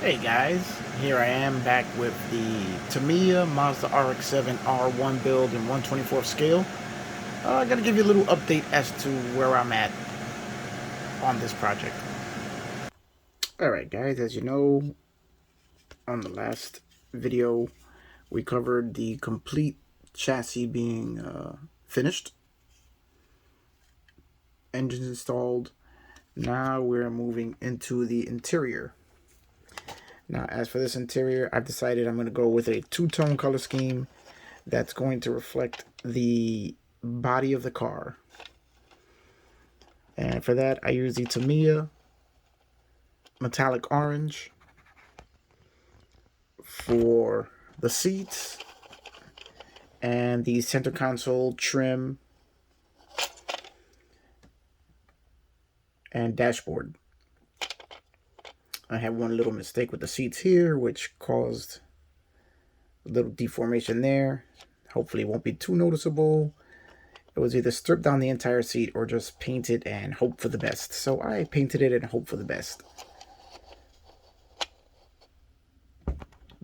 Hey guys, here I am back with the Tamiya Mazda rx7-r1 build in 1/24 scale. I'm going to give you a little update as to where I'm at on this project. Alright guys, as you know, on the last video we covered the complete chassis being finished, engines installed. Now we're moving into the interior. Now, as for this interior, I've decided I'm going to go with a two-tone color scheme that's going to reflect the body of the car. And for that, I use the Tamiya metallic orange for the seats and the center console trim and dashboard. I had one little mistake with the seats here, which caused a little deformation there. Hopefully it won't be too noticeable. It was either strip down the entire seat or just paint it and hope for the best. So I painted it and hope for the best.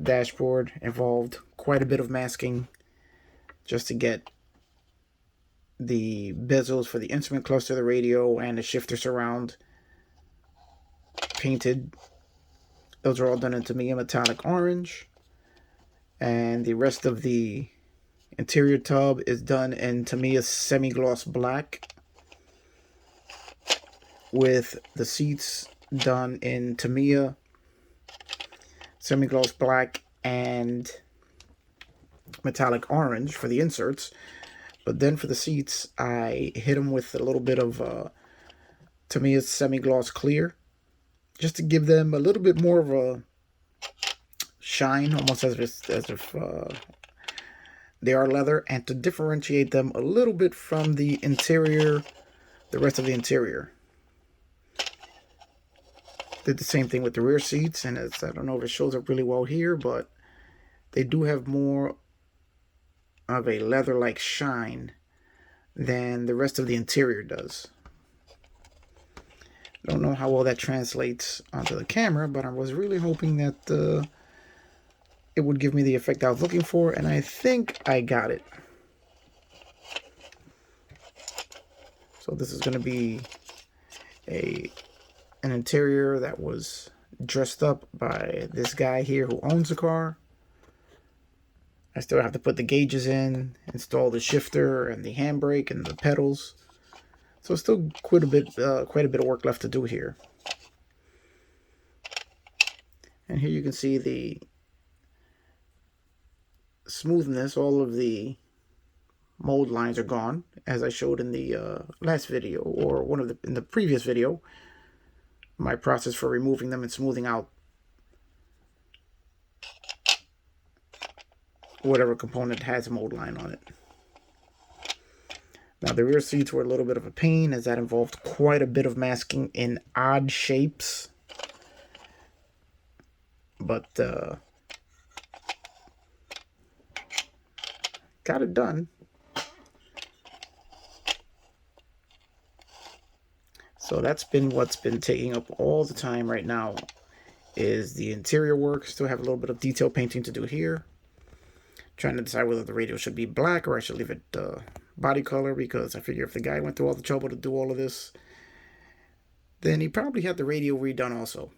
Dashboard involved quite a bit of masking just to get the bezels for the instrument cluster, the radio, and the shifter surround painted. Those are all done in Tamiya metallic orange. And the rest of the interior tub is done in Tamiya semi-gloss black, with the seats done in Tamiya semi-gloss black and metallic orange for the inserts. But then for the seats, I hit them with a little bit of Tamiya semi-gloss clear, just to give them a little bit more of a shine, almost as if they are leather, and to differentiate them a little bit from the interior, the rest of the interior. Did the same thing with the rear seats, and I don't know if it shows up really well here, but they do have more of a leather-like shine than the rest of the interior does. Don't know how well that translates onto the camera, but I was really hoping that it would give me the effect I was looking for, and I think I got it. So this is going to be an interior that was dressed up by this guy here who owns the car. I still have to put the gauges in, install the shifter and the handbrake and the pedals. So still quite a bit of work left to do here. And here you can see the smoothness. All of the mold lines are gone, as I showed in the last video, or in the previous video. My process for removing them and smoothing out whatever component has a mold line on it. Now the rear seats were a little bit of a pain, as that involved quite a bit of masking in odd shapes. But got it done. So that's been what's been taking up all the time right now, is the interior work. Still have a little bit of detail painting to do here. Trying to decide whether the radio should be black or I should leave it body color, because I figure if the guy went through all the trouble to do all of this, then he probably had the radio redone also.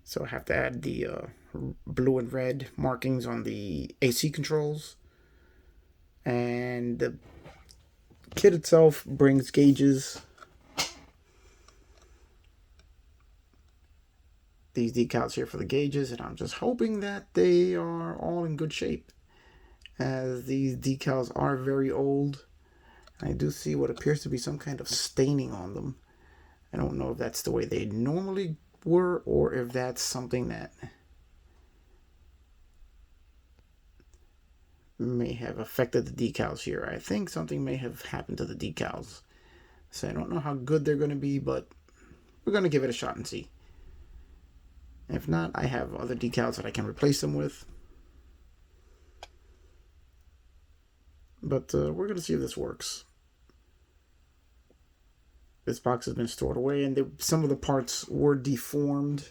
So I have to add the blue and red markings on the AC controls. And the kit itself brings gauges. These decals here for the gauges, and I'm just hoping that they are all in good shape, as these decals are very old. I do see what appears to be some kind of staining on them. I don't know if that's the way they normally were, or if that's something that may have affected the decals here. I think something may have happened to the decals. So I don't know how good they're going to be, but we're going to give it a shot and see. If not, I have other decals that I can replace them with. But we're going to see if this works. this box has been stored away, and some of the parts were deformed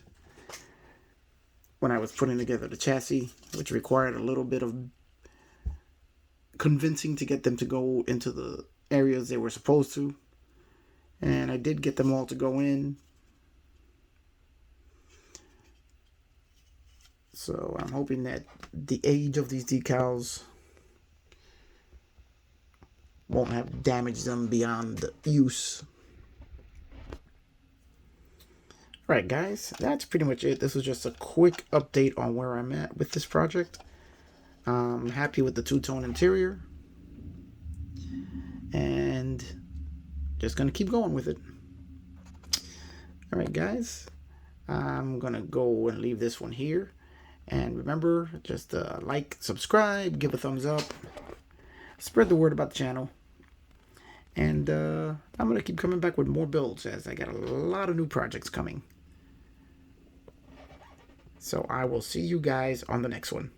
when I was putting together the chassis, which required a little bit of convincing to get them to go into the areas they were supposed to. And I did get them all to go in. So I'm hoping that the age of these decals won't have damaged them beyond use. Alright guys, that's pretty much it. This was just a quick update on where I'm at with this project. I'm happy with the two-tone interior. And just going to keep going with it. Alright guys, I'm going to go and leave this one here. And remember, just like, subscribe, give a thumbs up. Spread the word about the channel. And I'm going to keep coming back with more builds as I got a lot of new projects coming. So I will see you guys on the next one.